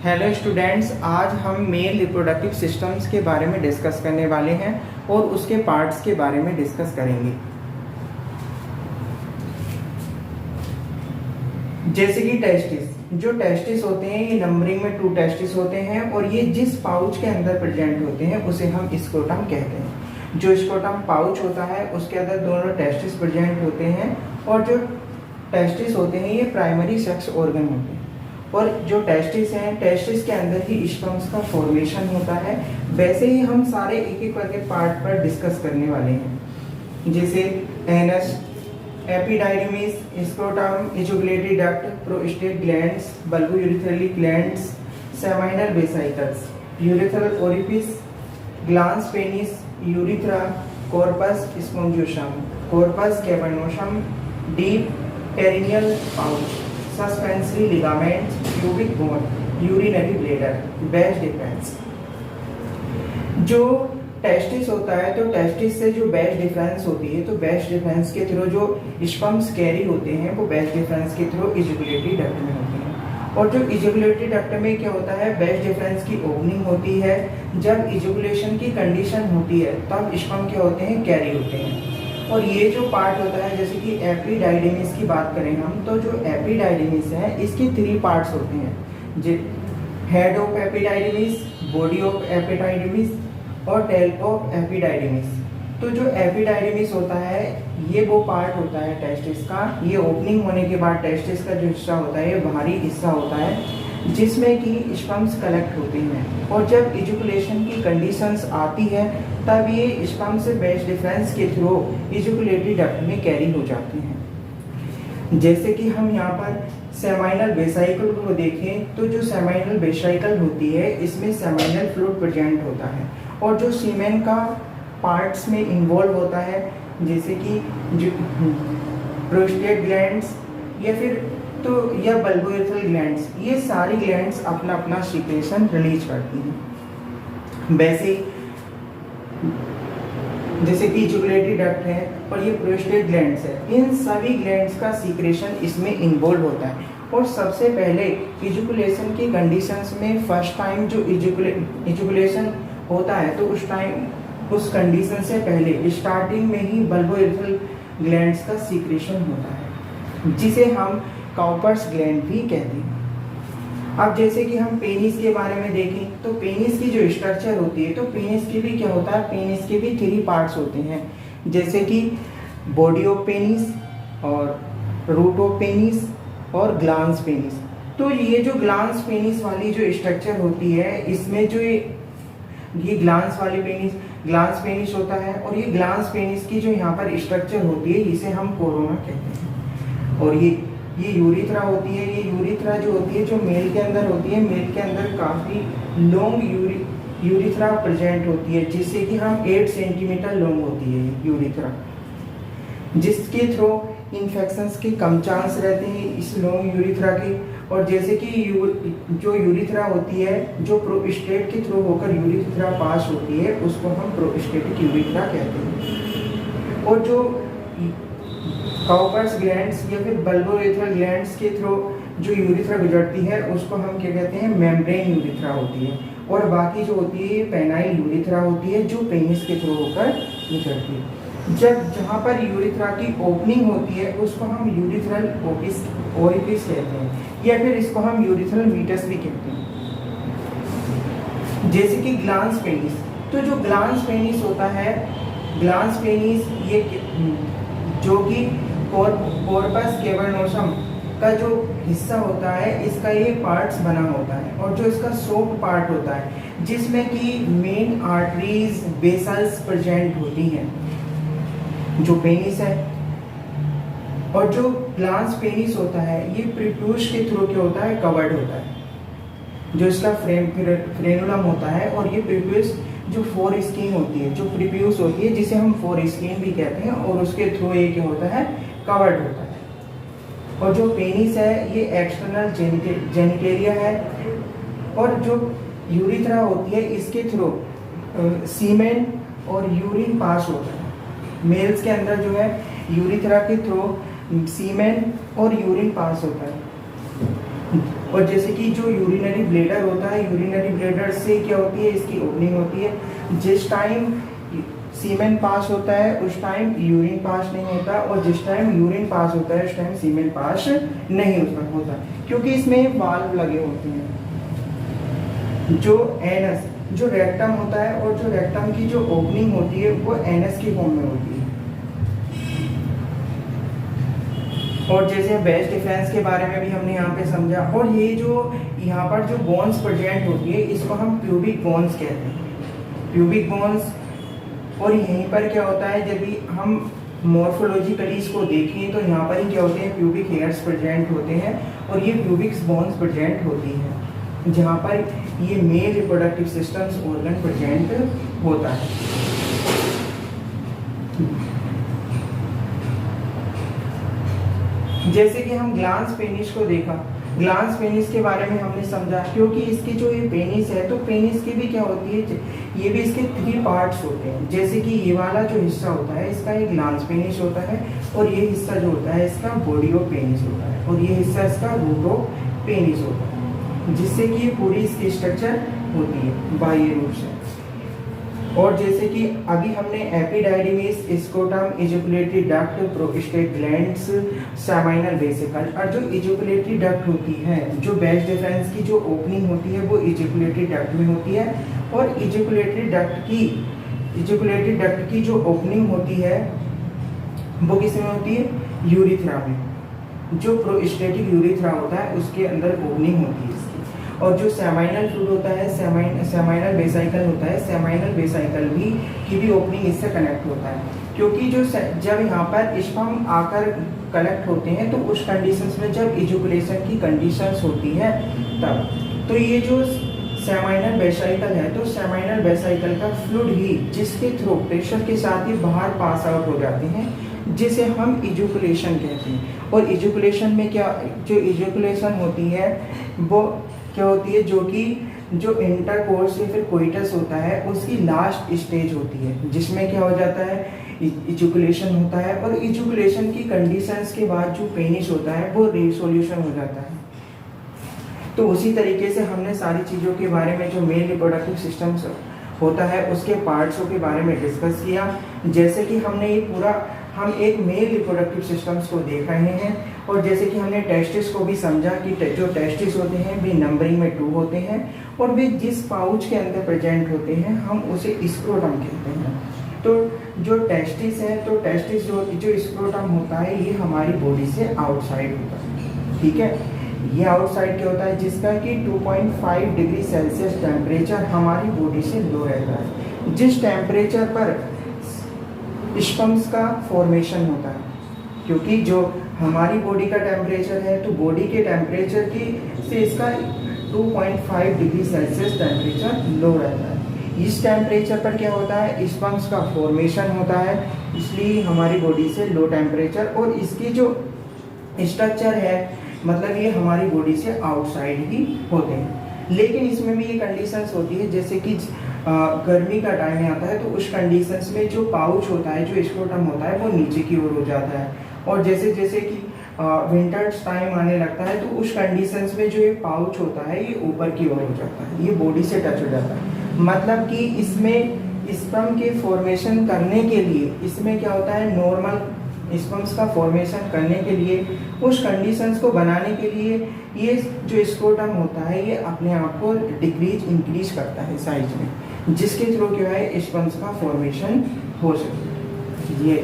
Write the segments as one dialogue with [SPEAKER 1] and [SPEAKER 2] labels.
[SPEAKER 1] Hello students, आज हम male reproductive systems के बारे में डिस्कस करने वाले हैं और उसके पार्ट्स के बारे में डिस्कस करेंगे। जैसे कि टेस्टिस, जो टेस्टिस होते हैं ये नंबरिंग में 2 टेस्टिस होते हैं और ये जिस पाउच के अंदर प्रेजेंट होते हैं उसे हम स्क्रोटम कहते हैं। जो स्क्रोटम पाउच होता है उसके अंदर दोनों टेस्टिस प्रेजेंट होते हैं और जो टेस्टिस होते हैं ये प्राइमरी सेक्स ऑर्गन होते हैं और जो टेस्टिस हैं टेस्टिस के अंदर ही स्पर्म्स का फॉर्मेशन होता है। वैसे ही हम सारे एक एक करके पार्ट पर डिस्कस करने वाले हैं, जैसे anus, epididymis, scrotum, ejaculatory duct, prostate glands, bulbourethral glands, seminal vesicles, urethral orifice, glans penis, urethra, corpus spongiosum, corpus cavernosum, deep perineal pouch, suspensory ligament, pubic bone, urinary bladder. Vas deferens, जो testis होता है तो testis से जो batch difference होती है तो batch difference के थ्रू जो स्पर्म्स कैरी होते हैं वो बैच डिफरेंस के थ्रू इजुगुलेटरी डक्ट में होते हैं। और जो इजुगुलेटरी डक्ट में क्या होता है, बैच डिफरेंस की ओपनिंग होती है। जब इजुगुलेशन की कंडीशन होती है तब स्पर्म क्या होते हैं, कैरी होते हैं। और ये जो पार्ट होता है, जैसे कि एपिडाइडिमिस की बात करें हम तो जो एपिडाइडिमिस है इसके 3 पार्ट्स होते हैं, हेड ऑफ एपिडाइडिमिस, बॉडी ऑफ एपिडाइडिमिस और टेल ऑफ एपिडाइडिमिस। तो जो एपिडाइडिमिस होता है ये वो पार्ट होता है टेस्टिस का। ये ओपनिंग होने के बाद टेस्टिस का जो हिस्सा होता है ये बाहरी हिस्सा होता है जिसमें कि स्पर्म्स कलेक्ट होते हैं और जब इजुकुलेशन की कंडीशंस आती है तब ये स्पर्म से बैच डिफरेंस के थ्रू इजुकुलेटरी डक्ट में कैरी हो जाते हैं। जैसे कि हम यहाँ पर सेमाइनल वेसाइकल को देखें तो जो सेमाइनल वेसाइकल होती है इसमें सेमाइनल फ्लूइड प्रेजेंट होता है और जो सीमेन का पार्ट्स में इन्वॉल्व होता है, जैसे कि जो प्रोस्टेट ग्लैंड्स या बल्बोयूरिथ्रल ग्लैंड्स, ये सारी ग्लैंड्स अपना अपना सीक्रेशन रिलीज करती हैं। वैसे जैसे कि इजुगुलेटरी डक्ट है और ये प्रोस्टेट ग्लैंड्स है, इन सभी ग्लैंड्स का सीक्रेशन इसमें इन्वॉल्व होता है। और सबसे पहले इजुकुलेशन की कंडीशंस में फर्स्ट टाइम जो इजुकुलेशन होता है तो उस कंडीशन से पहले स्टार्टिंग में ही बल्बोयूरिथ्रल ग्लैंड्स का सीक्रेशन होता है जिसे हम काउपर्स ग्लैंड भी कहते हैं। अब जैसे कि हम पेनिस के बारे में देखें तो पेनिस की जो स्ट्रक्चर होती है तो पेनिस के भी क्या होता है, पेनिस के भी 3 पार्ट्स होते हैं, जैसे कि बॉडी ऑफ पेनिस और रूट ऑफ पेनिस और ग्लांस पेनिस। तो ये जो ग्लांस पेनिस वाली जो स्ट्रक्चर होती है इसमें जो ये ग्लांस पेनिस होता है और ये ग्लांस पेनिस की जो यहाँ पर स्ट्रक्चर होती है इसे हम कोरोना कहते हैं। और ये यूरिथ्रा होती है। ये यूरिथ्रा जो होती है जो मेल के अंदर होती है, मेल के अंदर काफ़ी लॉन्ग यूरिथ्रा प्रेजेंट होती है जिससे कि हम 8 सेंटीमीटर लॉन्ग होती है यूरिथ्रा, जिसके थ्रू इन्फेक्शंस के कम चांस रहते हैं इस लॉन्ग यूरिथ्रा के। और जैसे कि जो यूरिथ्रा होती है जो प्रोस्टेट के थ्रू होकर यूरिथ्रा पास होती है उसको हम प्रोस्टेटिक यूरिथ्रा कहते हैं। और जो काउपर्स ग्लैंड्स या फिर बल्बोयूरिथ्रल ग्लैंड्स के थ्रू जो यूरिथ्रा गुजरती है उसको हम क्या कहते हैं, मेम्ब्रेन यूरिथ्रा होती है। और बाकी जो होती है पेनाइल यूरिथ्रा होती है जो पेनिस के थ्रू होकर गुजरती है। जहाँ पर यूरिथ्रा की ओपनिंग होती है उसको हम यूरिथ्रल ओरिफिस कहते हैं या फिर इसको हम यूरिथ्रल मीटस भी कहते हैं। जैसे कि ग्लांस पेनिस, तो जो ग्लांस पेनिस होता है, ग्लांस पेनिस ये जो कि कॉर्पस कैवर्नोसम का जो हिस्सा होता है इसका ये पार्ट्स बना होता है और जो इसका सॉफ्ट पार्ट होता है जिसमें कि मेन आर्टरीज वेसल्स प्रेजेंट होती हैं जो पेनिस है। और जो ग्लांस पेनिस होता है ये प्रीप्यूस के थ्रू क्या होता है, कवर्ड होता है, जो इसका फ्रेनुलम होता है। और ये प्रीप्यूस जो फोर स्किन होती है, जो प्रीप्यूस होती है जिसे हम फोर स्किन भी कहते हैं और उसके थ्रू ये क्या होता है, कवर्ड होता है। और जो पेनिस है ये एक्सटर्नल जेनिटेरिया है और जो यूरिथ्रा होती है इसके थ्रू सीमेन और यूरिन पास होता है। मेल्स के अंदर जो है यूरिथ्रा के थ्रू सीमेन और यूरिन पास होता है। और जैसे कि जो यूरिनरी ब्लेडर होता है, यूरिनरी ब्लेडर से क्या होती है, इसकी ओपनिंग होती है। जिस टाइम सीमेन पास होता है उस टाइम यूरिन पास नहीं होता, और जिस टाइम यूरिन पास होता है उस टाइम सीमेन पास नहीं होता, क्योंकि इसमें वाल्व लगे होते हैं। जो एनस, जो रेक्टम होता है, और जो रेक्टम की जो ओपनिंग होती है वो एनस की फॉर्म में होती है। और जैसे बेस्ट डिफरेंस के बारे में भी हमने यहाँ पे समझा। और ये जो यहाँ पर जो बोन्स प्रेजेंट होती है इसको हम प्यूबिक बोन्स कहते हैं, प्यूबिक बोन्स। और यहीं पर क्या होता है, जब हम मॉर्फोलॉजिकली इसको देखें तो यहाँ पर ही क्या होते हैं, प्यूबिक हेयर्स प्रेजेंट होते हैं, और ये प्यूबिक बोन्स प्रेजेंट होती है, जहाँ पर ये male reproductive systems organ present होता है। जैसे कि हम ग्लांस पेनिस को देखा, ग्लांस पेनिस के बारे में हमने समझा, क्योंकि इसकी जो ये पेनिस है, तो पेनिस की भी क्या होती है, ये भी इसके 3 पार्ट्स होते हैं। जैसे कि ये वाला जो हिस्सा होता है इसका एक ग्लांस पेनिस होता है, और ये हिस्सा जो होता है इसका बॉडी ऑफ पेनिस होता है, और ये हिस्सा इसका रूट ऑफ पेनिस होता है, जिससे कि ये पूरी इसकी स्ट्रक्चर होती है बाह्य रूप से। और जैसे कि अभी हमने epididymis, scrotum, ejaculatory duct, prostate glands, seminal vesicle, और जो इजैकुलेटरी डक्ट होती है, जो बेस्ट डिफरेंस की जो ओपनिंग होती है वो इजैकुलेटरी डक्ट में होती है, और इजैकुलेटरी डक्ट की जो ओपनिंग होती है वो किसमें होती है, यूरिथ्रा में। जो प्रोस्टेटिक यूरिथ्रा होता है उसके अंदर ओपनिंग होती है इसकी। और जो सेमाइनल फ्लूइड होता है, सेमाइनल वेसाइकल होता है, सेमाइनल वेसाइकल भी की भी ओपनिंग इससे कनेक्ट होता है, क्योंकि जो जब यहाँ पर स्पर्म आकर कलेक्ट होते हैं तो उस कंडीशंस में जब इजैकुलेशन की कंडीशंस होती है तब, तो ये जो सेमाइनल वेसाइकल है, तो सेमाइनल वेसाइकल का फ्लूइड ही जिसके थ्रू प्रेशर के साथ ही बाहर पास आउट हो जाते हैं, जिसे हम इजैकुलेशन कहते हैं। और इजैकुलेशन में क्या, जो इजैकुलेशन होती है वो क्या होती है, जो कि जो इंटरकोर्स या फिर कोइटस होता है उसकी लास्ट स्टेज होती है, जिसमें क्या हो जाता है, इजैकुलेशन होता है, और इजैकुलेशन की कंडीशंस के बाद जो पेनिस होता है वो रिसोल्यूशन हो जाता है। तो उसी तरीके से हमने सारी चीज़ों के बारे में, जो मेल रिप्रोडक्टिव सिस्टम्स होता है उसके पार्ट्सों के बारे में डिस्कस किया। जैसे कि हमने ये पूरा, हम एक मेल रिप्रोडक्टिव सिस्टम्स को देख रहे हैं, और जैसे कि हमने टेस्टिस को भी समझा कि जो टेस्टिस होते हैं वे नंबरिंग में 2 होते हैं, और वे जिस पाउच के अंदर प्रेजेंट होते हैं हम उसे स्क्रोटम कहते हैं। तो जो टेस्टिस है, तो टेस्टिस जो स्क्रोटम होता है ये हमारी बॉडी से आउटसाइड होता है, ठीक है। ये आउटसाइड क्या होता है, जिसका कि 2.5 डिग्री सेल्सियस टेम्परेचर हमारी बॉडी से लो रहता है, जिस टेम्परेचर पर स्पर्म्स का फॉर्मेशन होता है। क्योंकि जो हमारी बॉडी का टेम्परेचर है, तो बॉडी के टेम्परेचर की से इसका 2.5 डिग्री सेल्सियस टेम्परेचर लो रहता है। इस टेम्परेचर पर क्या होता है, स्पर्म्स का फॉर्मेशन होता है, इसलिए हमारी बॉडी से लो टेम्परेचर, और इसकी जो स्ट्रक्चर है मतलब ये हमारी बॉडी से आउटसाइड ही होते हैं। लेकिन इसमें भी ये कंडीशंस होती है, जैसे कि गर्मी का टाइम आता है तो उस कंडीशंस में जो पाउच होता है, जो स्क्रोटम होता है वो नीचे की ओर हो जाता है, और जैसे जैसे कि विंटर्स टाइम आने लगता है तो उस कंडीशंस में जो ये पाउच होता है ये ऊपर की ओर हो जाता है, ये बॉडी से टच हो जाता है। मतलब कि इसमें स्पर्म के फॉर्मेशन करने के लिए, इसमें क्या होता है, नॉर्मल स्पर्म्स का फॉर्मेशन करने के लिए, उस कंडीशंस को बनाने के लिए ये जो स्क्रोटम होता है ये अपने आप को डिक्रीज इंक्रीज करता है साइज में, जिसके थ्रू क्या है स्पर्म्स का फॉर्मेशन हो सके। ये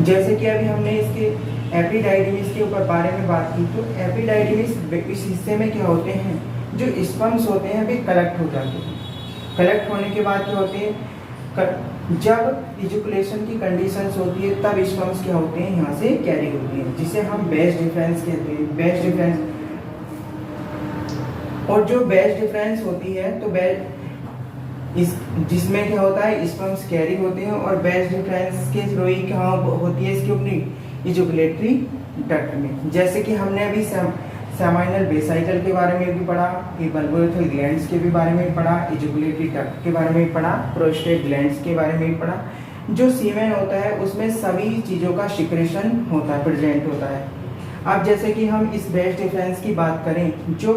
[SPEAKER 1] जैसे कि अभी हमने इसके एपिडाइडिमिस के ऊपर बारे में बात की, तो एपिडाइडिमिस इस हिस्से में क्या होते हैं, जो स्पर्म्स होते हैं वे कलेक्ट हो जाते हैं। कलेक्ट होने के बाद क्या होते हैं, जब इजैकुलेशन की कंडीशंस होती है तब स्पर्म्स क्या होते हैं, यहाँ से कैरी होती है, जिसे हम बेस्ट डिफरेंस कहते हैं। बेस्ट डिफरेंस, और जो बेस्ट डिफरेंस होती है तो इस जिसमें क्या होता है, स्पर्म्स कैरी होते हैं, और बेस्ट डिफरेंस के थ्रू ही कहाँ होती है, इसकी अपनी इजैकुलेटरी डक्ट में। जैसे कि हमने अभी सेमाइनल वेसाइकल के बारे में भी पढ़ा, बल्बोरेथल ग्लैंड्स के भी बारे में पढ़ा, इजैकुलेटरी डक्ट के बारे में भी पढ़ा, प्रोस्टेट ग्लैंड्स के बारे में भी पढ़ा। जो सीमेन होता है उसमें सभी चीज़ों का सिक्रेशन होता है, प्रेजेंट होता है। अब जैसे कि हम इस वेज डिफरेंस की बात करें, जो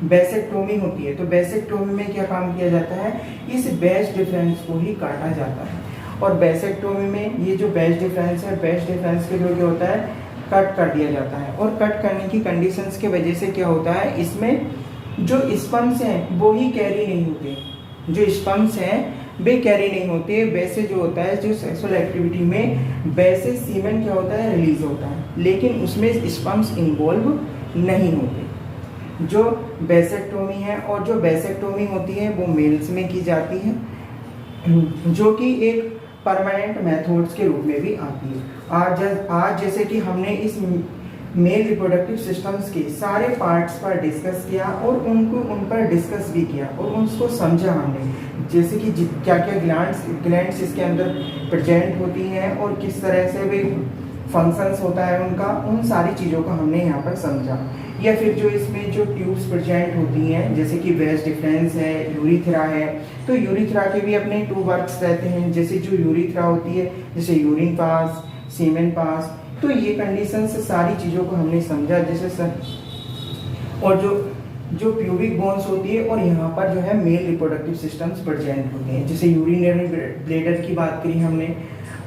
[SPEAKER 1] बेसेक्टोमी होती है, तो बेसेक्टोमी में क्या काम किया जाता है, इस वेज डिफरेंस को ही काटा जाता है। और बेसेक्टोमी में ये जो वेज डिफरेंस है, वेज डिफरेंस के थ्रू क्या होता है, कट कर दिया जाता है। और कट करने की कंडीशंस की वजह से क्या होता है, इसमें जो स्पर्म्स हैं वो ही कैरी नहीं होते, जो स्पर्म्स हैं वे कैरी नहीं होते। वैसे जो होता है, जो सेक्सुअल एक्टिविटी में वैसे सीमेन क्या होता है, रिलीज होता है, लेकिन उसमें स्पर्म्स इन्वॉल्व नहीं होते। जो बेसेक्टोमी है, और जो बेसेक्टोमी होती है वो मेल्स में की जाती है, जो कि एक परमानेंट मेथड्स के रूप में भी आती है। आज जैसे कि हमने इस मेल रिप्रोडक्टिव सिस्टम्स के सारे पार्ट्स पर डिस्कस किया और उन पर डिस्कस भी किया और उनको समझा हमने, जैसे कि क्या क्या ग्लैंड्स इसके अंदर प्रेजेंट होती हैं और किस तरह से वे फंक्शंस होता है उनका, उन सारी चीज़ों को हमने यहाँ पर समझा। या फिर जो इसमें जो ट्यूब्स प्रेजेंट होती हैं, जैसे कि वेज डिफरेंस है, यूरिथ्रा है, तो यूरिथ्रा के भी अपने 2 वर्क्स रहते हैं। जैसे जो यूरिथ्रा होती है, जैसे यूरिन पास, सीमेन पास, तो ये कंडीशन से सारी चीज़ों को हमने समझा। जैसे और जो प्यूबिक बोन्स होती है, और यहाँ पर जो है मेल रिप्रोडक्टिव सिस्टम्स प्रेजेंट होते हैं, जैसे यूरिनरी ब्लैडर की बात करी हमने,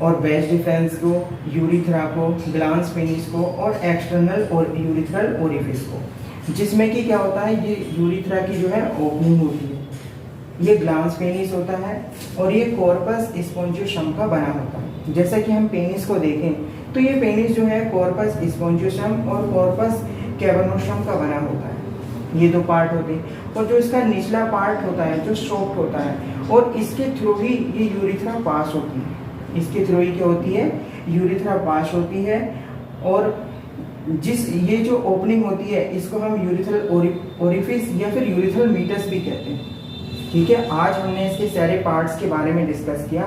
[SPEAKER 1] और वेज डिफरेंस को, यूरिथ्रा को, ग्लांस पेनिस को, और एक्सटर्नल और यूरिथ्रल ओरिफिस को, जिसमें कि क्या होता है, ये यूरिथ्रा की जो है ओपनिंग होती है, ये ग्लांस पेनिस होता है, और ये कॉर्पस स्पोंजियोसम का बना होता है। जैसा कि हम पेनिस को देखें तो ये पेनिस जो है कॉर्पस स्पोंजियोसम और कॉर्पस कैवर्नोसम का बना होता है, ये 2 पार्ट होते हैं। और जो इसका निचला पार्ट होता है जो सॉफ्ट होता है, और इसके थ्रू ही ये यूरिथ्रा पास होती है, इसके थ्रू ही क्या होती है, यूरिथ्रा पास होती है। और ये जो ओपनिंग होती है इसको हम यूरिथ्रल ओरिफिस या फिर यूरिथ्रल मीटस भी कहते हैं। ठीक है, आज हमने इसके सारे पार्ट्स के बारे में डिस्कस किया।